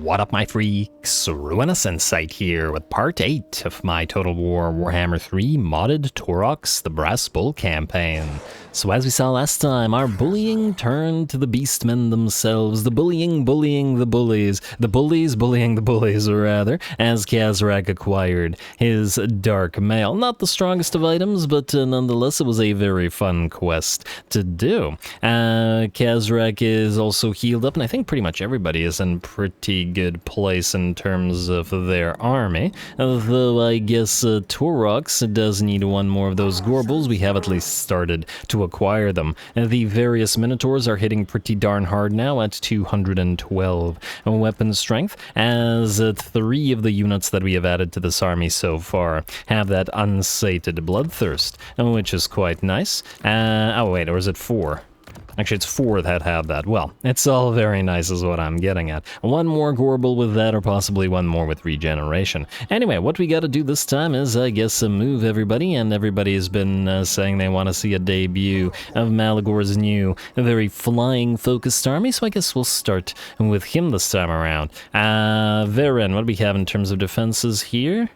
What up, my freaks? Ruinous Insight here with part 8 of my Total War Warhammer 3 modded Taurox the Brass Bull campaign. So as we saw last time, our bullying turned to the Beastmen themselves, the bullying the bullies, the bullies bullying the bullies, rather, as Khazrak acquired his Dark Mail. Not the strongest of items, but nonetheless it was a very fun quest to do. Khazrak is also healed up, and I think pretty much everybody is in pretty good place in terms of their army, though I guess Taurox does need one more of those Gorbles. We have at least started to acquire them. The various Minotaurs are hitting pretty darn hard now at 212 weapon strength, as 3 of the units that we have added to this army so far have that unsated bloodthirst, which is quite nice. Oh wait, or is it 4? Actually, it's 4 that have that. Well, it's all very nice is what I'm getting at. One more Gorble with that, or possibly one more with regeneration. Anyway, what we gotta do this time is, I guess, move everybody, and everybody has been saying they want to see a debut of Malagor's new, very flying-focused army, so I guess we'll start with him this time around. Varen, what do we have in terms of defenses here?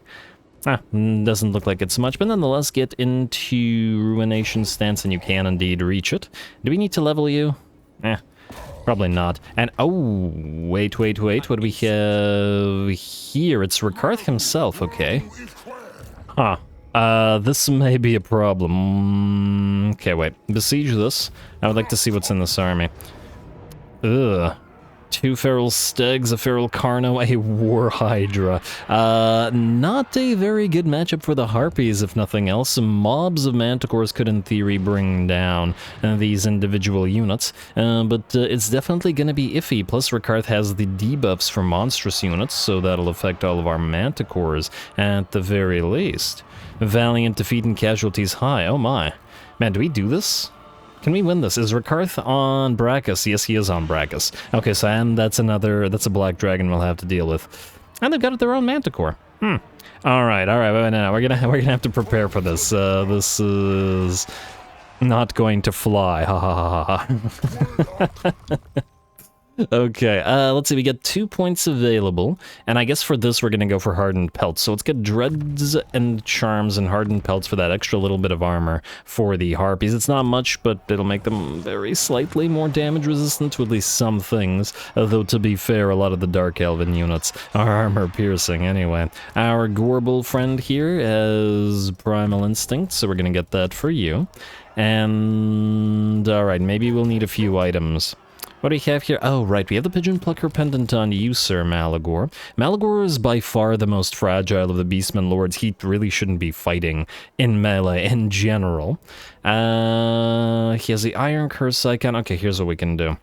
Doesn't look like it's much, but nonetheless, get into Ruination stance, and you can indeed reach it. Do we need to level you? Probably not. And, oh, wait, what do we have here? It's RAKARTH himself, okay. This may be a problem. Okay, wait. Besiege this. I would like to see what's in this army. Ugh. 2 feral stags, a feral carno, a war hydra. Not a very good matchup for the harpies, if nothing else. Some mobs of manticores could, in theory, bring down these individual units, but it's definitely going to be iffy. Plus, RAKARTH has the debuffs for monstrous units, so that'll affect all of our manticores at the very least. Valiant defeat and casualties high. Oh my. Man, do we do this? Can we win this? Is RAKARTH on Brachus? Yes, he is on Brachus. Okay, so and that's a black dragon we'll have to deal with. And they've got their own manticore. Alright, no, we're gonna have to prepare for this. This is not going to fly. Ha ha ha ha. Okay, let's see, we get 2 points available, and I guess for this we're gonna go for Hardened Pelts. So let's get Dreads and Charms and Hardened Pelts for that extra little bit of armor for the Harpies. It's not much, but it'll make them very slightly more damage resistant to at least some things, though to be fair, a lot of the Dark Elven units are armor piercing anyway. Our Gorble friend here has Primal Instinct, so we're gonna get that for you. And, alright, maybe we'll need a few items. What do we have here? Oh, right, we have the Pigeon Plucker Pendant on you, Sir Malagor. Malagor is by far the most fragile of the Beastmen Lords. He really shouldn't be fighting in melee in general. He has the Iron Curse icon. Okay, here's what we can do.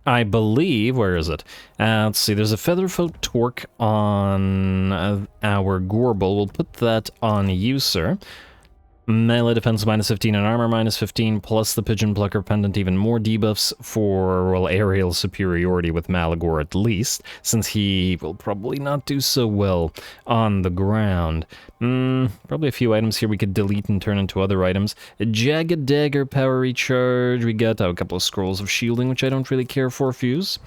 I believe, where is it? Let's see, there's a Featherfoot Torque on our Gorble. We'll put that on you, sir. Melee defense -15 and armor -15, plus the Pigeon Plucker Pendant, even more debuffs for, well, aerial superiority with Malagor at least, since he will probably not do so well on the ground. Probably a few items here we could delete and turn into other items. A Jagged Dagger Power Recharge, we got a couple of Scrolls of Shielding, which I don't really care for, Fuse.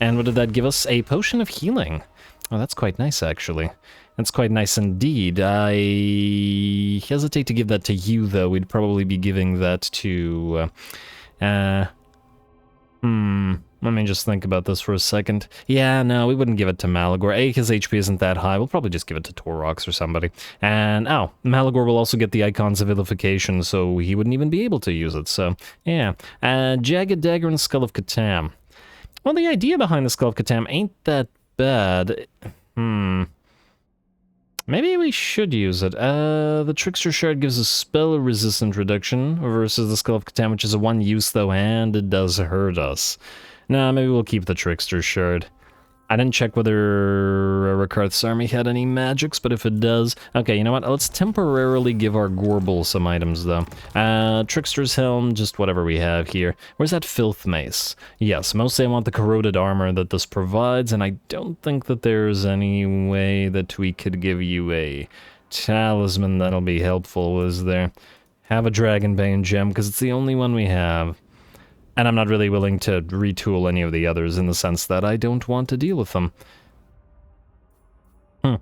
And what did that give us? A Potion of Healing. Oh, that's quite nice, actually. That's quite nice indeed. I hesitate to give that to you, though. We'd probably be giving that to... Let me just think about this for a second. Yeah, no, we wouldn't give it to Malagor. A, his HP isn't that high. We'll probably just give it to Taurox or somebody. And, oh, Malagor will also get the Icons of Vilification, so he wouldn't even be able to use it, so, yeah. Jagged Dagger and Skull of Catan. Well, the idea behind the Skull of Catan ain't that bad. Maybe we should use it. The Trickster Shard gives a spell resistant reduction versus the Skull of Catan, which is a 1 use though, and it does hurt us. Nah, maybe we'll keep the Trickster Shard. I didn't check whether RAKARTH's army had any magics, but if it does... Okay, you know what? Let's temporarily give our Gorble some items, though. Trickster's Helm, just whatever we have here. Where's that Filth Mace? Yes, mostly I want the corroded armor that this provides, and I don't think that there's any way that we could give you a talisman that'll be helpful, is there? Have a Dragonbane gem, because it's the only one we have. And I'm not really willing to retool any of the others in the sense that I don't want to deal with them.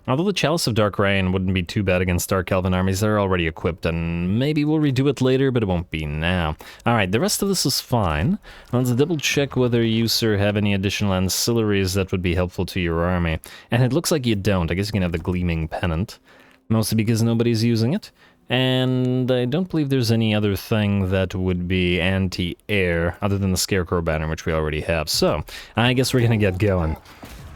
Although the Chalice of Dark Rain wouldn't be too bad against Dark Elven armies, they're already equipped, and maybe we'll redo it later, but it won't be now. Alright, the rest of this is fine. Let's double check whether you, sir, have any additional ancillaries that would be helpful to your army. And it looks like you don't. I guess you can have the Gleaming Pennant, mostly because nobody's using it. And I don't believe there's any other thing that would be anti-air, other than the Scarecrow Banner, which we already have. So, I guess we're gonna get going.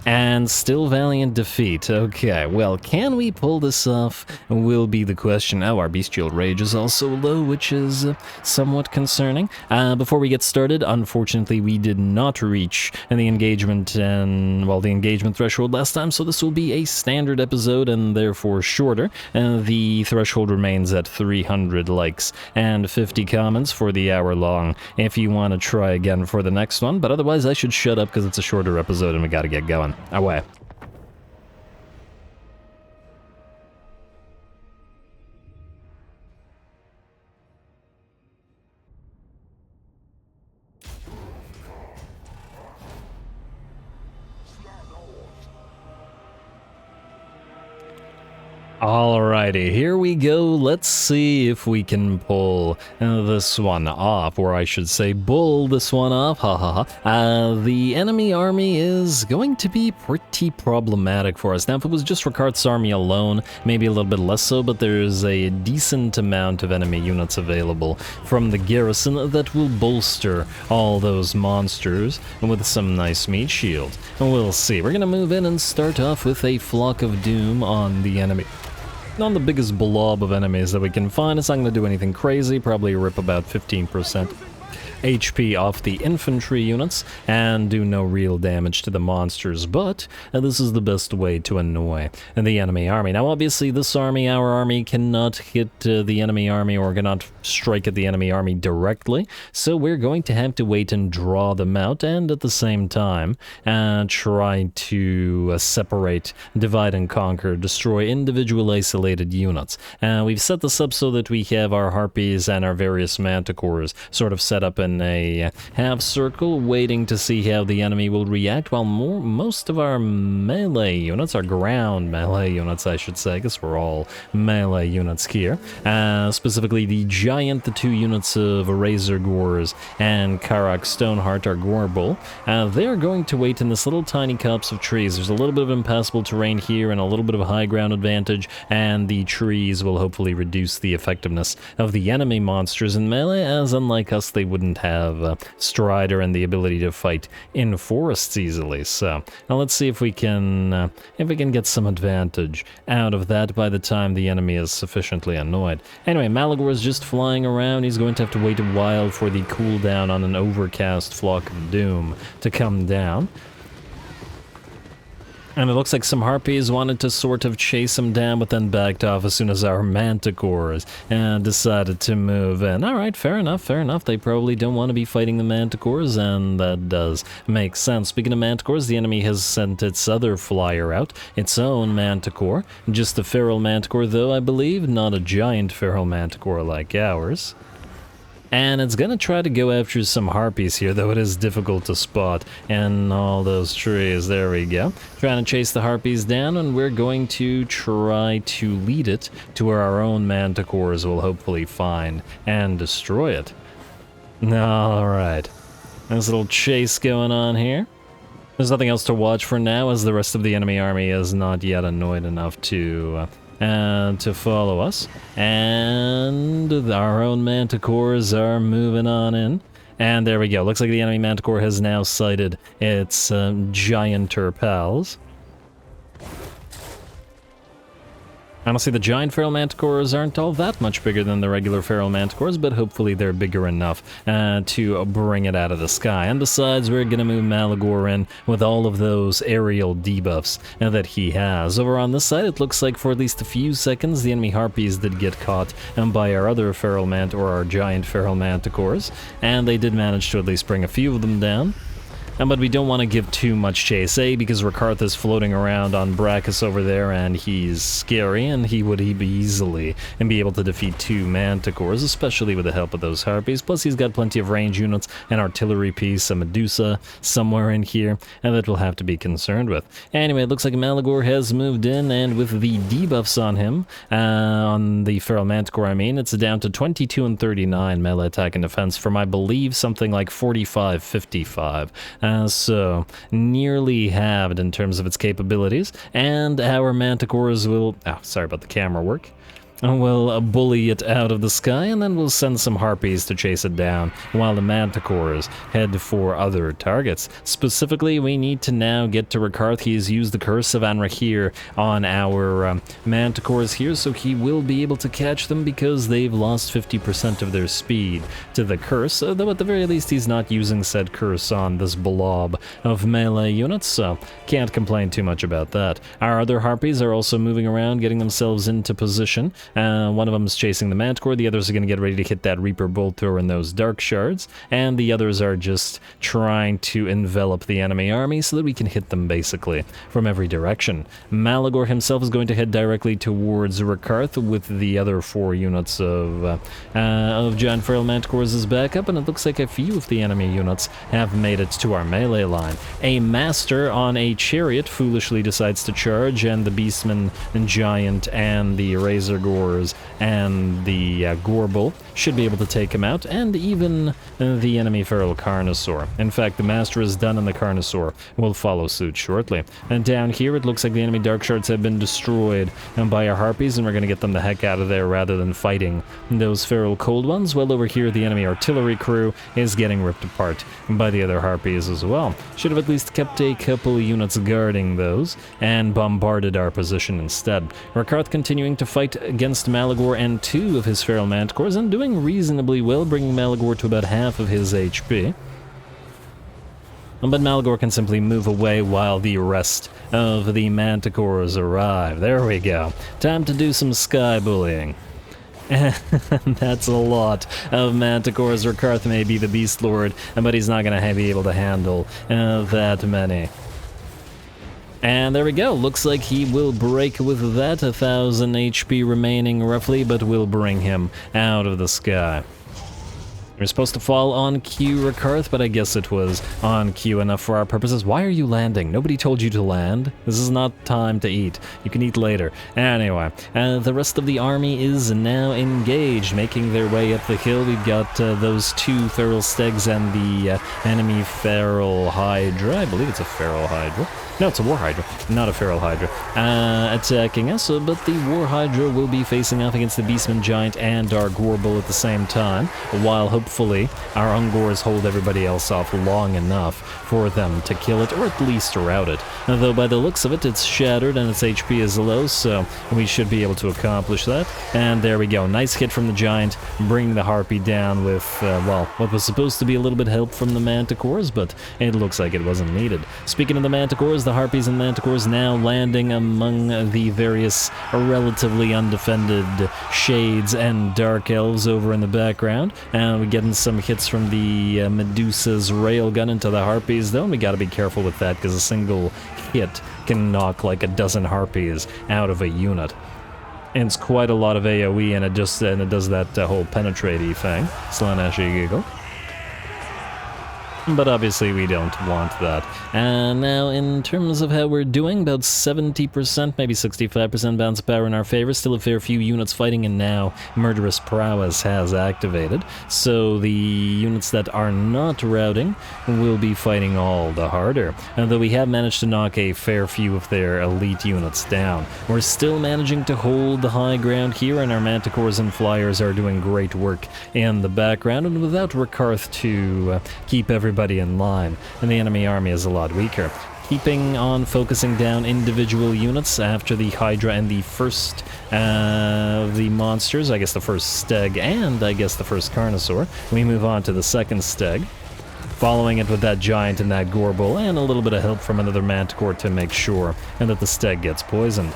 And still valiant defeat. Okay, well, can we pull this off will be the question. Oh, our Bestial Rage is also low, which is somewhat concerning. Before we get started, unfortunately, we did not reach the engagement and, well, the engagement threshold last time, so this will be a standard episode and therefore shorter. The threshold remains at 300 likes and 50 comments for the hour long if you want to try again for the next one, but otherwise I should shut up because it's a shorter episode and we gotta get going. Away. Alrighty, here we go. Let's see if we can pull this one off, or I should say bull this one off, ha ha ha. The enemy army is going to be pretty problematic for us. Now, if it was just RAKARTH's army alone, maybe a little bit less so, but there's a decent amount of enemy units available from the garrison that will bolster all those monsters with some nice meat shield. We'll see. We're gonna move in and start off with a Flock of Doom on the enemy. On the biggest blob of enemies that we can find. It's not going to do anything crazy, probably rip about 15% HP off the infantry units and do no real damage to the monsters, but this is the best way to annoy the enemy army. Now obviously this army, our army, cannot hit the enemy army or cannot strike at the enemy army directly, so we're going to have to wait and draw them out and at the same time try to separate, divide and conquer, destroy individual isolated units. We've set this up so that we have our harpies and our various manticores sort of set up in a half circle, waiting to see how the enemy will react, while most of our melee units, our ground melee units I should say, I guess we're all melee units here, specifically the giant, the 2 units of Razor Gores and Karak Stoneheart, our Gore Bull, they're going to wait in this little tiny copse of trees. There's a little bit of impassable terrain here and a little bit of high ground advantage, and the trees will hopefully reduce the effectiveness of the enemy monsters in melee, as unlike us they wouldn't have Strider and the ability to fight in forests easily. So now let's see if we can get some advantage out of that by the time the enemy is sufficiently annoyed. Anyway, Malagor is just flying around. He's going to have to wait a while for the cooldown on an overcast Flock of Doom to come down. And it looks like some harpies wanted to sort of chase him down, but then backed off as soon as our manticores decided to move in. Alright, fair enough, fair enough. They probably don't want to be fighting the manticores, and that does make sense. Speaking of manticores, the enemy has sent its other flyer out, its own manticore. Just a feral manticore, though, I believe, not a giant feral manticore like ours. And it's gonna try to go after some harpies here, though it is difficult to spot in all those trees. There we go. Trying to chase the harpies down, and we're going to try to lead it to where our own manticores will hopefully find and destroy it. Alright. Nice little chase going on here. There's nothing else to watch for now, as the rest of the enemy army is not yet annoyed enough to follow us, and our own manticores are moving on in, and there we go. Looks like the enemy manticore has now sighted its gianter pals. Honestly, the giant feral manticores aren't all that much bigger than the regular feral manticores, but hopefully they're bigger enough to bring it out of the sky. And besides, we're gonna move Malagor in with all of those aerial debuffs that he has. Over on this side, it looks like for at least a few seconds, the enemy harpies did get caught by our other feral or our giant feral manticores, and they did manage to at least bring a few of them down. but we don't want to give too much chase, because RAKARTH is floating around on Brachus over there, and he's scary, and he would easily be able to defeat 2 manticores, especially with the help of those harpies. Plus, he's got plenty of range units, an artillery piece, a Medusa somewhere in here, and that we'll have to be concerned with. Anyway, it looks like Malagor has moved in, and with the debuffs on him, on the Feral Manticore, I mean, it's down to 22 and 39 melee attack and defense from, I believe, something like 45-55. So, nearly halved in terms of its capabilities, and our manticores will... Oh, sorry about the camera work. We'll bully it out of the sky, and then we'll send some harpies to chase it down, while the manticores head for other targets. Specifically, we need to now get to RAKARTH. He's used the Curse of Anrahir on our manticores here, so he will be able to catch them because they've lost 50% of their speed to the curse, though at the very least he's not using said curse on this blob of melee units, so can't complain too much about that. Our other harpies are also moving around, getting themselves into position. One of them is chasing the manticore, the others are going to get ready to hit that Reaper Bolt Thrower and those Dark Shards, and the others are just trying to envelop the enemy army so that we can hit them basically from every direction. Malagor himself is going to head directly towards RAKARTH with the other 4 units of Giant Feral Manticores as backup, and it looks like a few of the enemy units have made it to our melee line. A Master on a Chariot foolishly decides to charge, and the Beastmen and Giant and the Razor Gore and the Gorbull should be able to take him out, and even the enemy Feral Carnosaur. In fact, the Master is done and the Carnosaur will follow suit shortly. And down here it looks like the enemy Dark Shards have been destroyed by our Harpies, and we're going to get them the heck out of there rather than fighting those Feral Cold Ones. Well, over here the enemy artillery crew is getting ripped apart by the other Harpies as well. Should have at least kept a couple units guarding those and bombarded our position instead. RAKARTH continuing to fight against Malagor and 2 of his Feral Manticores, and doing reasonably well, bringing Malagor to about half of his HP. But Malagor can simply move away while the rest of the Manticores arrive. There we go. Time to do some sky bullying. That's a lot of Manticores. RAKARTH may be the Beast Lord, but he's not going to be able to handle that many. And there we go, looks like he will break with that, 1,000 HP remaining roughly, but we'll bring him out of the sky. You're supposed to fall on cue, RAKARTH, but I guess it was on cue enough for our purposes. Why are you landing? Nobody told you to land. This is not time to eat. You can eat later. Anyway, the rest of the army is now engaged, making their way up the hill. We've got those 2 Feral Stegs and the enemy Feral Hydra. I believe it's a Feral Hydra. No, it's a War Hydra, not a Feral Hydra, attacking us, but the War Hydra will be facing off against the Beastman Giant and our Gorbull at the same time, while hopefully our Ungors hold everybody else off long enough for them to kill it, or at least rout it. Though by the looks of it, it's shattered and its HP is low, so we should be able to accomplish that. And there we go, nice hit from the Giant, bringing the Harpy down with, well, what was supposed to be a little bit help from the Manticores, but it looks like it wasn't needed. Speaking of the Manticores, the Harpies and Manticores now landing among the various relatively undefended Shades and Dark Elves over in the background. And we're getting some hits from the Medusa's railgun into the Harpies, though, and we gotta be careful with that, because a single hit can knock like a dozen Harpies out of a unit. And it's quite a lot of AoE, and it does that whole penetrate-y thing. Slaneshi giggle. But obviously we don't want that. And now in terms of how we're doing, about 70%, maybe 65% bounce power in our favor. Still a fair few units fighting, and now Murderous Prowess has activated. So the units that are not routing will be fighting all the harder. Although we have managed to knock a fair few of their elite units down. We're still managing to hold the high ground here, and our Manticores and Flyers are doing great work in the background, and without RAKARTH to keep everybody in line, and the enemy army is a lot weaker. Keeping on focusing down individual units after the Hydra and the first of the monsters, I guess the first Steg and I guess the first Carnosaur, we move on to the second Steg, following it with that Giant and that Gorbull, and a little bit of help from another Manticore to make sure that the Steg gets poisoned.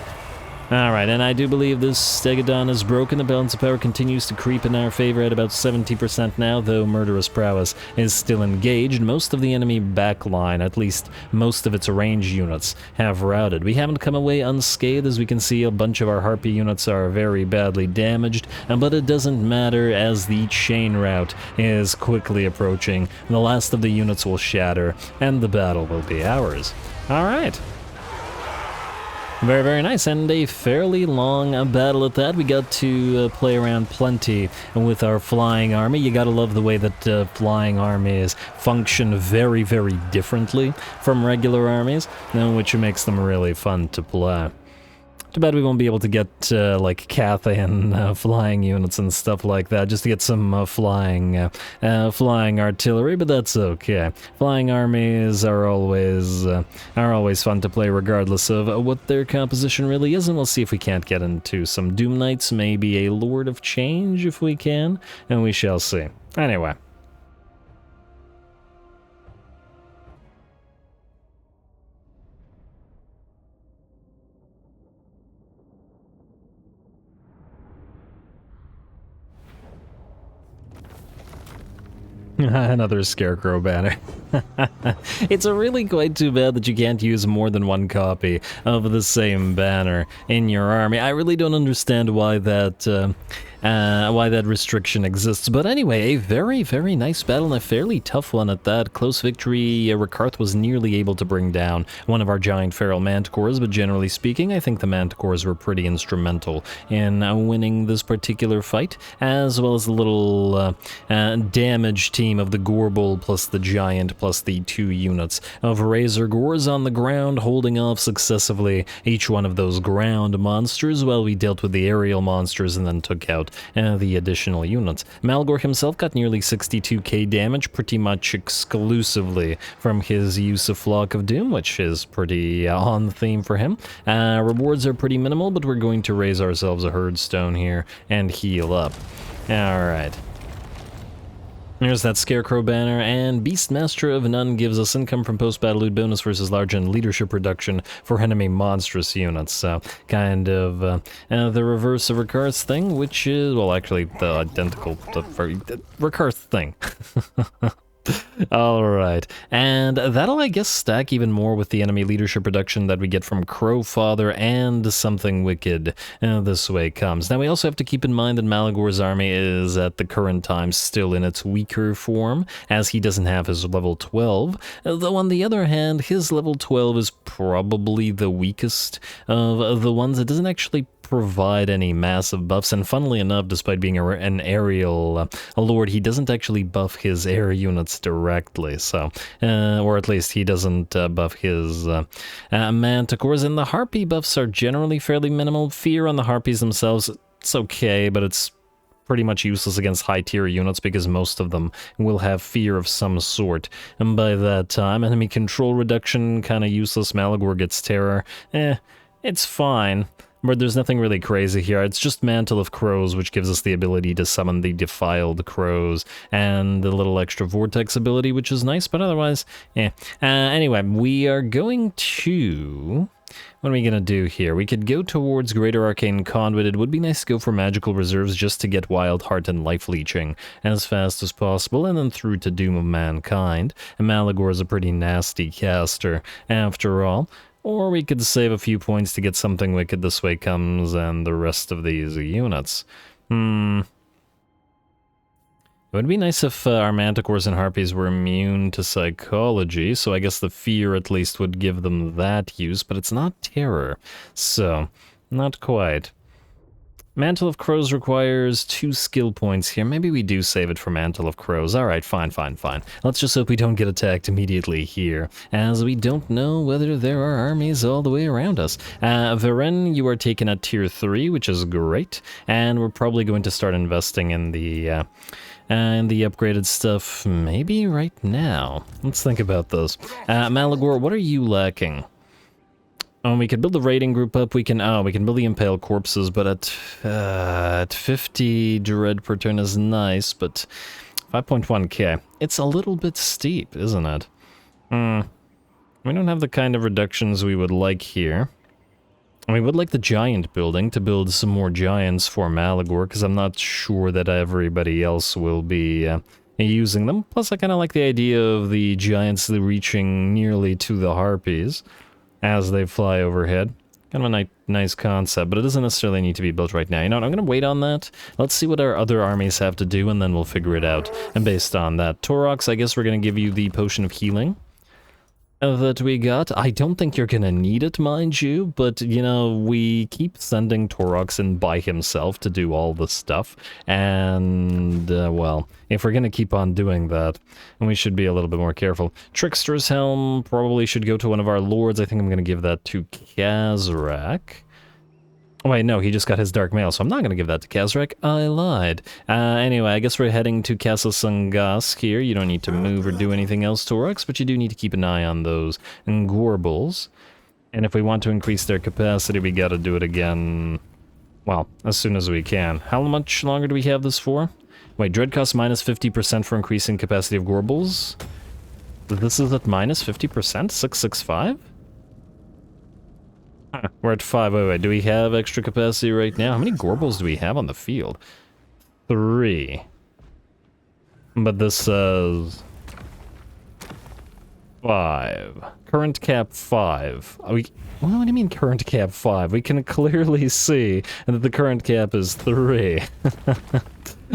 Alright, and I do believe this Stegodon is broken. The balance of power continues to creep in our favor at about 70% now, though Murderous Prowess is still engaged. Most of the enemy backline, at least most of its range units, have routed. We haven't come away unscathed. As we can see, a bunch of our Harpy units are very badly damaged, but it doesn't matter as the chain rout is quickly approaching. The last of the units will shatter, and the battle will be ours. Alright. Very, very nice, and a fairly long battle at that. We got to play around plenty with our flying army. You gotta love the way that flying armies function very, very differently from regular armies, which makes them really fun to play. Too bad we won't be able to get, like, Cathayan flying units and stuff like that, just to get some flying artillery, but that's okay. Flying armies are always fun to play regardless of what their composition really is, and we'll see if we can't get into some Doom Knights, maybe a Lord of Change if we can, and we shall see. Anyway. Another Scarecrow banner. It's really quite too bad that you can't use more than one copy of the same banner in your army. I really don't understand why that restriction exists. But anyway, a very, very nice battle and a fairly tough one at that. Close victory. RAKARTH was nearly able to bring down one of our giant feral manticores, but generally speaking, I think the manticores were pretty instrumental in winning this particular fight, as well as the little damage team of the Gorbel plus the giant plus the 2 units of Razor Gores on the ground, holding off successively each one of those ground monsters while we dealt with the aerial monsters and then took out the additional units. Malgor himself got nearly 62k damage, pretty much exclusively from his use of Flock of Doom, which is pretty on theme for him. Rewards are pretty minimal, but we're going to raise ourselves a Herdstone here and heal up. Alright. There's that Scarecrow banner, and Beastmaster of None gives us income from post-battle loot bonus versus large and leadership reduction for enemy monstrous units. So, kind of the reverse of RAKARTH's thing, which is, well, actually, the identical RAKARTH thing. Alright, and that'll, I guess, stack even more with the enemy leadership reduction that we get from Crowfather and Something Wicked this way comes. Now, we also have to keep in mind that Malagor's army is, at the current time, still in its weaker form, as he doesn't have his level 12, though on the other hand, his level 12 is probably the weakest of the ones. It doesn't actually provide any massive buffs, and funnily enough, despite being an aerial lord, he doesn't actually buff his air units directly, so, or at least he doesn't buff his manticores, and the Harpy buffs are generally fairly minimal. Fear on the Harpies themselves, it's okay, but it's pretty much useless against high-tier units because most of them will have fear of some sort, and by that time, enemy control reduction, kinda useless. Malagor gets terror, it's fine. But there's nothing really crazy here. It's just Mantle of Crows, which gives us the ability to summon the Defiled Crows, and the little extra Vortex ability, which is nice, but otherwise, anyway, we are going to... What are we gonna do here? We could go towards Greater Arcane Conduit. It would be nice to go for magical reserves just to get Wild Heart and Life Leeching as fast as possible, and then through to Doom of Mankind. And Malagor is a pretty nasty caster, after all. Or we could save a few points to get Something Wicked this way comes and the rest of these units. It would be nice if our Manticores and Harpies were immune to Psychology, so I guess the Fear at least would give them that use, but it's not Terror, so not quite. Mantle of Crows requires 2 skill points here. Maybe we do save it for Mantle of Crows. Alright, fine. Let's just hope we don't get attacked immediately here, as we don't know whether there are armies all the way around us. Varen, you are taken at tier 3, which is great, and we're probably going to start investing in the upgraded stuff maybe right now. Let's think about this. Malagor, what are you lacking? We can build the raiding group up, we can build the Impale Corpses, but at 50 Dread per turn is nice, but 5.1k. It's a little bit steep, isn't it? We don't have the kind of reductions we would like here. We would like the giant building to build some more giants for Malagor, because I'm not sure that everybody else will be using them. Plus, I kind of like the idea of the giants reaching nearly to the harpies as they fly overhead. Kind of a nice concept, but it doesn't necessarily need to be built right now. You know what, I'm going to wait on that. Let's see what our other armies have to do, and then we'll figure it out. And based on that, Taurox, I guess we're going to give you the potion of healing that we got. I don't think you're gonna need it, mind you, but, you know, we keep sending Taurox in by himself to do all the stuff, and, well, if we're gonna keep on doing that, we should be a little bit more careful. Trickster's Helm probably should go to one of our lords. I think I'm gonna give that to Kazrak. Oh wait, no, he just got his Dark Mail, so I'm not going to give that to Kazrak. I lied. Anyway, I guess we're heading to Castle Sungask here. You don't need to move or do anything else, Taurox, but you do need to keep an eye on those Gorbles. And if we want to increase their capacity, we got to do it again, well, as soon as we can. How much longer do we have this for? Wait, Dread costs minus 50% for increasing capacity of Gorbles? This is at minus 50%? 665? We're at 508. Do we have extra capacity right now? How many Gorbles do we have on the field? 3. But this says 5. Current cap 5. Well, what do you mean current cap 5? We can clearly see that the current cap is 3.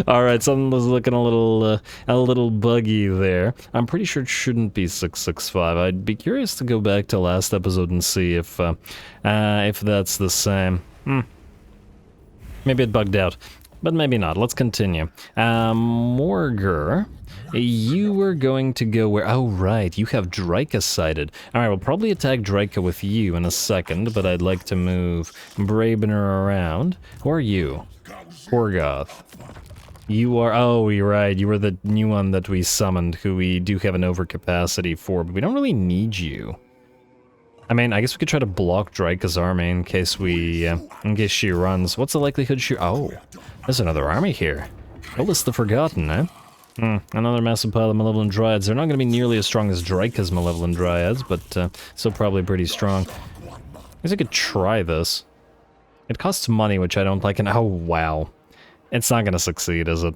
Alright, something was looking a little buggy there. I'm pretty sure it shouldn't be 665. I'd be curious to go back to last episode and see if that's the same. Maybe it bugged out, but maybe not. Let's continue. Morgur, you were going to go where? Oh, right, you have Draika sighted. Alright, we'll probably attack Draika with you in a second, but I'd like to move Bravener around. Who are you? Korgoth. You are, oh, you're right, you were the new one that we summoned, who we do have an overcapacity for, but we don't really need you. I mean, I guess we could try to block Draika's army in case she runs. What's the likelihood she, oh, there's another army here. Oldest the Forgotten, eh? Another massive pile of Malevolent Dryads. They're not going to be nearly as strong as Draika's Malevolent Dryads, but still probably pretty strong. I guess I could try this. It costs money, which I don't like, and oh, wow. It's not going to succeed, is it?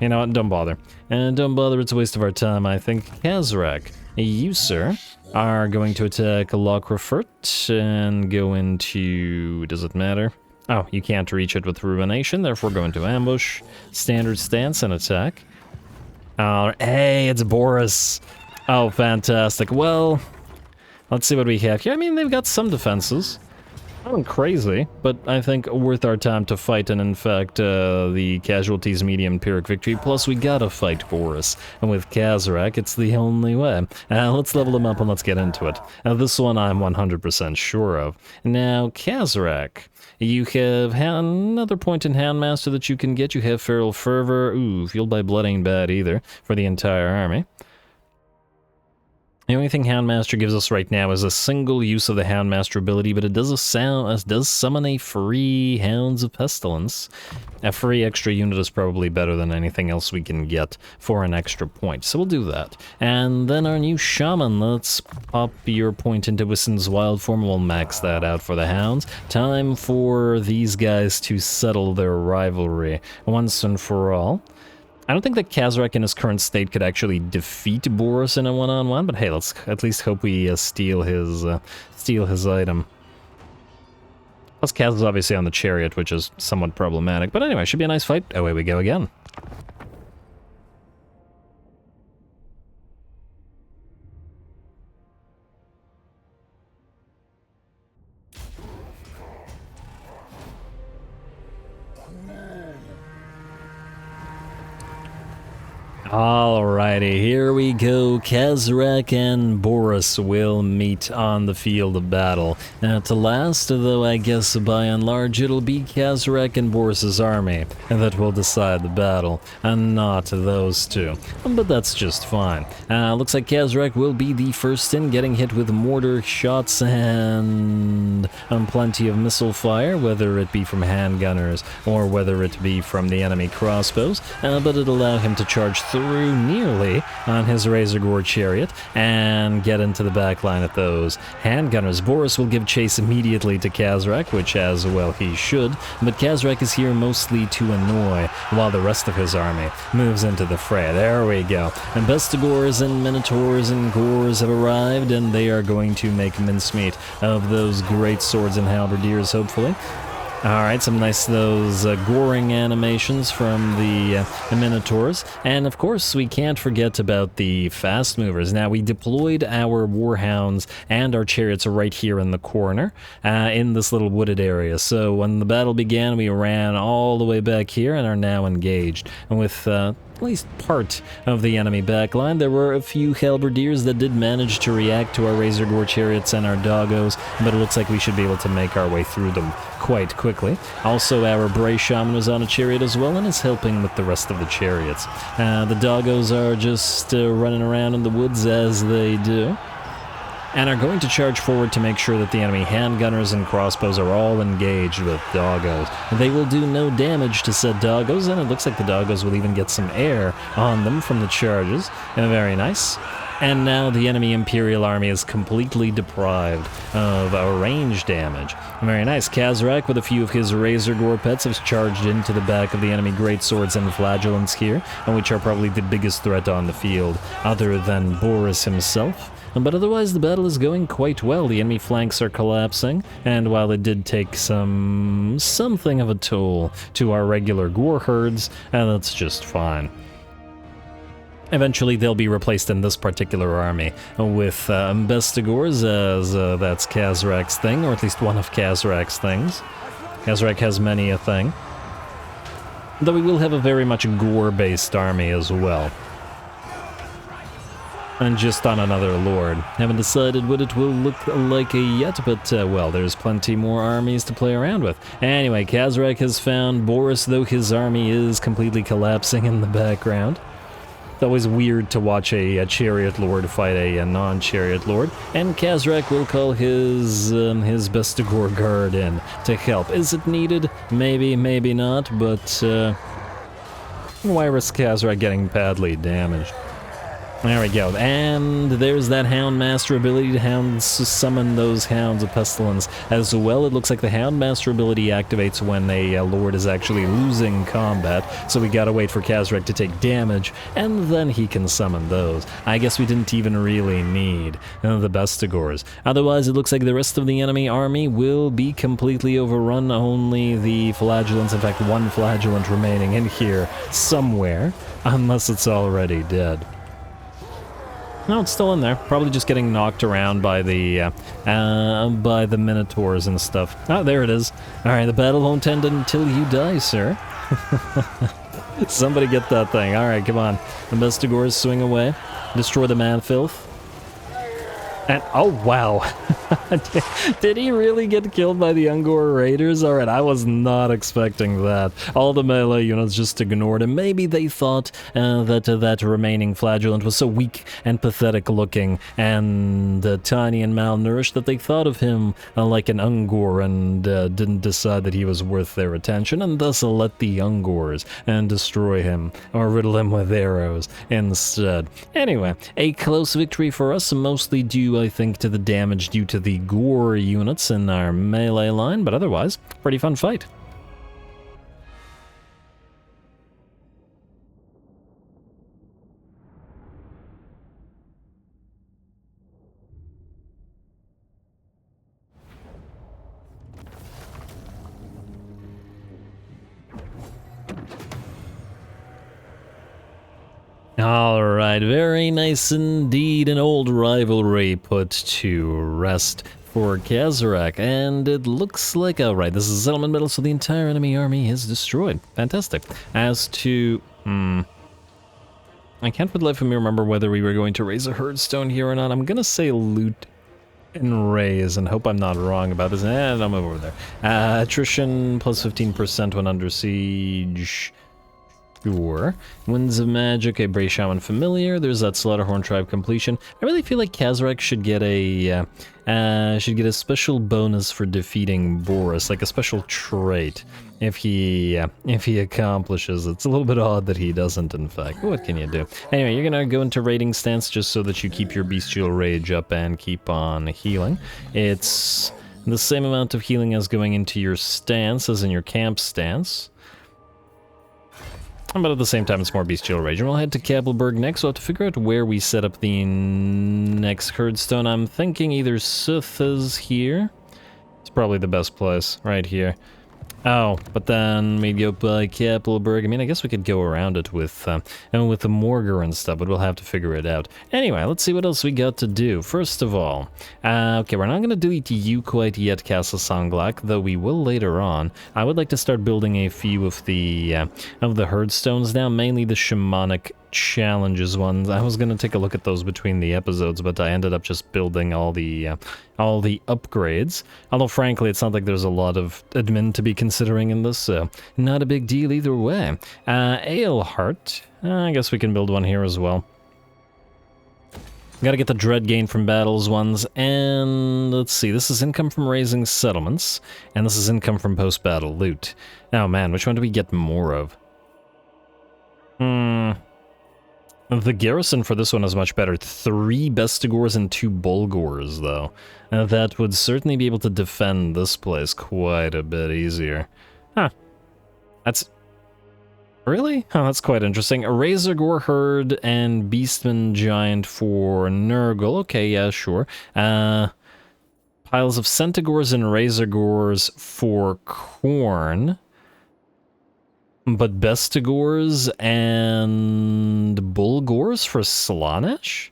You know what? Don't bother. And don't bother, it's a waste of our time, I think. Kazrak, you, sir, are going to attack Lockrafurt and go into... Does it matter? Oh, you can't reach it with Ruination, therefore go into ambush. Standard stance and attack. Hey, it's Boris. Oh, fantastic. Well, let's see what we have here. I mean, they've got some defenses. Nothing crazy, but I think worth our time to fight, and in fact, the casualties medium Pyrrhic victory, plus we gotta fight Boris, and with Kazrak, it's the only way. Let's level him up and let's get into it. This one I'm 100% sure of. Now, Kazrak, you have another point in Handmaster that you can get. You have Feral Fervor, ooh, Fueled by Blood ain't bad either, for the entire army. The only thing Houndmaster gives us right now is a single use of the Houndmaster ability, but it does summon a free Hounds of Pestilence. A free extra unit is probably better than anything else we can get for an extra point, so we'll do that. And then our new Shaman, let's pop your point into Wissen's Wild Form, we'll max that out for the Hounds. Time for these guys to settle their rivalry once and for all. I don't think that Kazrak in his current state could actually defeat Boris in a one-on-one, but hey, let's at least hope we steal his item. Plus Kaz is obviously on the chariot, which is somewhat problematic, but anyway, should be a nice fight. Away we go again. Alrighty, here we go. Kazrak and Boris will meet on the field of battle. Now, to last, though, I guess by and large it'll be Kazrak and Boris's army that will decide the battle, and not those two. But that's just fine. Looks like Kazrak will be the first in, getting hit with mortar shots and plenty of missile fire, whether it be from handgunners or whether it be from the enemy crossbows, but it'll allow him to charge through through nearly on his Razor Gore chariot and get into the back line at those handgunners. Boris will give chase immediately to Kazrak, which as well he should, but Kazrak is here mostly to annoy while the rest of his army moves into the fray. There we go. And Bestigors and Minotaurs and Gores have arrived, and they are going to make mincemeat of those great swords and halberdiers, hopefully. Alright, some nice those goring animations from the Minotaurs. And of course, we can't forget about the fast movers. Now, we deployed our Warhounds and our chariots right here in the corner, in this little wooded area. So when the battle began, we ran all the way back here and are now engaged. And with at least part of the enemy backline, there were a few halberdiers that did manage to react to our Razor Gore chariots and our doggos, but it looks like we should be able to make our way through them quite quickly. Also, our Bray Shaman was on a chariot as well and is helping with the rest of the chariots. The doggos are just running around in the woods as they do, and are going to charge forward to make sure that the enemy handgunners and crossbows are all engaged with doggos. They will do no damage to said doggos, and it looks like the doggos will even get some air on them from the charges. Very nice. And now the enemy Imperial army is completely deprived of our range damage. Very nice. Kazrak, with a few of his Razor Gore pets, has charged into the back of the enemy greatswords and flagellants here, which are probably the biggest threat on the field, other than Boris himself. But otherwise, the battle is going quite well. The enemy flanks are collapsing, and while it did take something of a toll to our regular Gore herds, that's just fine. Eventually, they'll be replaced in this particular army with Bestigors, as that's Kazrak's thing, or at least one of Kazrak's things. Kazrak has many a thing. Though we will have a very much Gore-based army as well. And just on another lord. Haven't decided what it will look like yet, but, well, there's plenty more armies to play around with. Anyway, Kazrak has found Boris, though his army is completely collapsing in the background. It's always weird to watch a chariot lord fight a non-chariot lord, and Kazrak will call his Bestigor guard in to help. Is it needed? Maybe, maybe not, but, why risk Kazrak getting badly damaged? There we go, and there's that Houndmaster ability to summon those Hounds of Pestilence as well. It looks like the Houndmaster ability activates when a Lord is actually losing combat, so we gotta wait for Kazrak to take damage, and then he can summon those. I guess we didn't even really need the Bestigors. Otherwise, it looks like the rest of the enemy army will be completely overrun. Only the Flagellants, in fact one Flagellant remaining in here somewhere, unless it's already dead. No, it's still in there. Probably just getting knocked around by the Minotaurs and stuff. Oh, there it is. Alright, the battle won't end until you die, sir. Somebody get that thing. Alright, come on. The Bestigors swing away. Destroy the man-filth. And, oh, wow. Did he really get killed by the Ungor Raiders? Alright, I was not expecting that. All the melee units just ignored him. Maybe they thought that remaining Flagellant was so weak and pathetic looking and tiny and malnourished that they thought of him like an Ungor and didn't decide that he was worth their attention, and thus let the Ungors and destroy him or riddle him with arrows instead. Anyway, a close victory for us, mostly due, I think, to the damage due to the Gore units in our melee line, but otherwise, pretty fun fight. Alright, very nice indeed. An old rivalry put to rest for Kazrak, and it looks like, alright, this is a settlement battle, so the entire enemy army is destroyed. Fantastic. As to, I can't for the life of me remember whether we were going to raise a herdstone here or not. I'm gonna say loot and raise, and hope I'm not wrong about this. And I'll move over there. Attrition plus 15% when under siege. Sure. Winds of Magic, a Bray Shaman Familiar. There's that Slaughterhorn Tribe completion. I really feel like Kazrak should get a special bonus for defeating Boris, like a special trait, if he accomplishes it. It's a little bit odd that he doesn't, in fact. What can you do? Anyway, you're gonna go into raiding stance just so that you keep your bestial rage up and keep on healing. It's the same amount of healing as going into your stance as in your camp stance. But at the same time, it's more bestial rage. And we'll head to Kabelberg next. We'll have to figure out where we set up the next Herdstone. I'm thinking either Sith is here. It's probably the best place, right here. Oh, but then we go by Kabelberg. I mean, I guess we could go around it with the Morgar and stuff, but we'll have to figure it out. Anyway, let's see what else we got to do. First of all, okay, we're not going to delete you quite yet, Castle Sanglak, though we will later on. I would like to start building a few of the Herdstones now, mainly the Shamanic challenges ones. I was gonna take a look at those between the episodes, but I ended up just building all the upgrades. Although frankly, it's not like there's a lot of admin to be considering in this, so not a big deal either way. Aleheart, I guess we can build one here as well. Gotta get the dread gain from battles ones, and let's see, this is income from raising settlements, and this is income from post-battle loot. Oh man, which one do we get more of? The garrison for this one is much better. 3 Bestigors and 2 Bulgors, though. That would certainly be able to defend this place quite a bit easier. Huh. That's... Really? Oh, that's quite interesting. A Razorgore herd and Beastman giant for Nurgle. Okay, yeah, sure. Piles of Centigores and Razorgores for Khorne. But Bestigors and Bulgors for Slaanesh?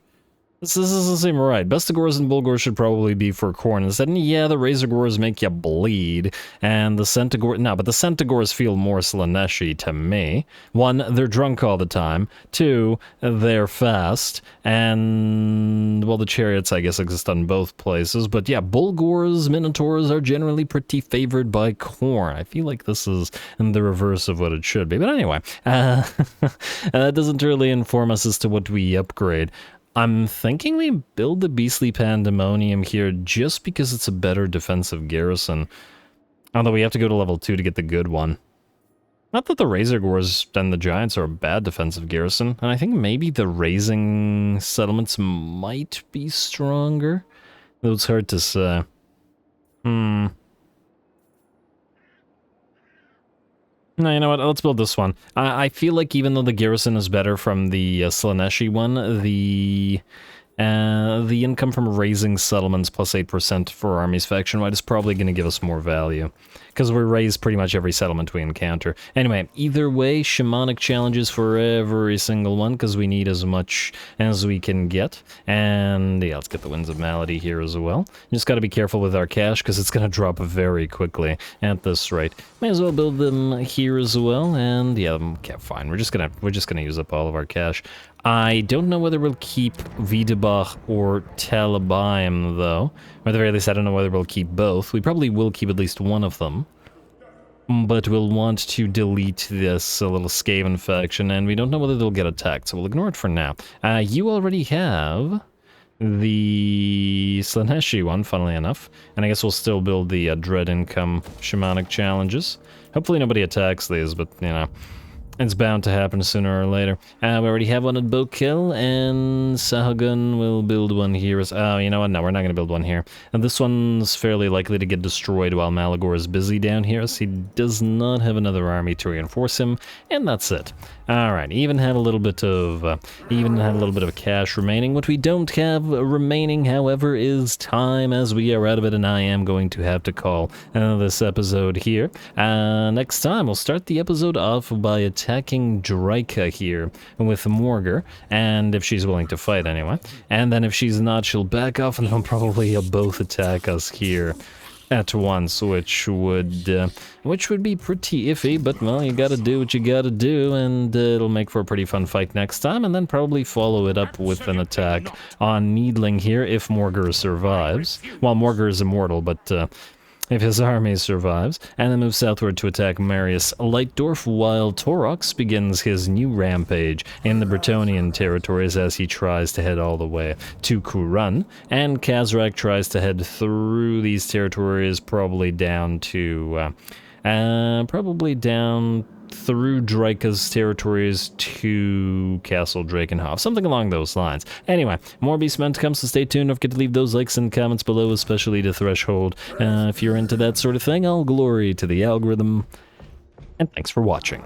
This doesn't seem right. Bestigors and Bulgors should probably be for Khorne. Instead, yeah, the Razorgores make you bleed, and the Centigores... No, but the Centigores feel more Slaanesh-y to me. 1, they're drunk all the time. 2, they're fast. And, well, the chariots, I guess, exist on both places. But yeah, Bulgors, Minotaurs are generally pretty favored by Khorne. I feel like this is the reverse of what it should be. But anyway, that doesn't really inform us as to what we upgrade. I'm thinking we build the Beastly Pandemonium here just because it's a better defensive garrison. Although we have to go to level 2 to get the good one. Not that the Razorgores and the Giants are a bad defensive garrison, and I think maybe the raising settlements might be stronger. Though it's hard to say. No, you know what? Let's build this one. I feel like even though the garrison is better from the Slaanesh one, the income from raising settlements plus 8% for armies faction-wide is probably going to give us more value. Because we raise pretty much every settlement we encounter. Anyway, either way, shamanic challenges for every single one, because we need as much as we can get. And yeah, let's get the Winds of Malady here as well. Just got to be careful with our cash, because it's going to drop very quickly at this rate. May as well build them here as well, and yeah, okay, fine. We're just gonna use up all of our cash. I don't know whether we'll keep Wiedebach or Talabaim, though. Or at the very least, I don't know whether we'll keep both. We probably will keep at least one of them. But we'll want to delete this little Skaven faction, and we don't know whether they'll get attacked, so we'll ignore it for now. You already have the Slaanesh one, funnily enough. And I guess we'll still build the Dread Income Shamanic challenges. Hopefully nobody attacks these, but, you know... It's bound to happen sooner or later. We already have one at Bokill, and Sahagun will build one here. Oh, you know what? No, we're not going to build one here. And this one's fairly likely to get destroyed while Malagor is busy down here, so he does not have another army to reinforce him, and that's it. Alright, even had a little bit of cash remaining. What we don't have remaining, however, is time, as we are out of it, and I am going to have to call this episode here. Next time, we'll start the episode off by attacking Draika here with Morgar, and if she's willing to fight anyway. And then if she's not, she'll back off, and they'll probably both attack us here at once, which would be pretty iffy, but well, you gotta do what you gotta do, and it'll make for a pretty fun fight next time, and then probably follow it up with an attack on Needling here if Morgar survives. Well, Morgar is immortal, but if his army survives, and then moves southward to attack Marius Lightdorf, while Taurox begins his new rampage in the Bretonnian territories as he tries to head all the way to Kurun, and Kazrak tries to head through these territories, probably down through Draika's territories to Castle Drakenhof, something along those lines. Anyway, more Beastmen to come, so stay tuned. Don't forget to leave those likes and comments below, especially to Threshold. If you're into that sort of thing, all glory to the algorithm, and thanks for watching.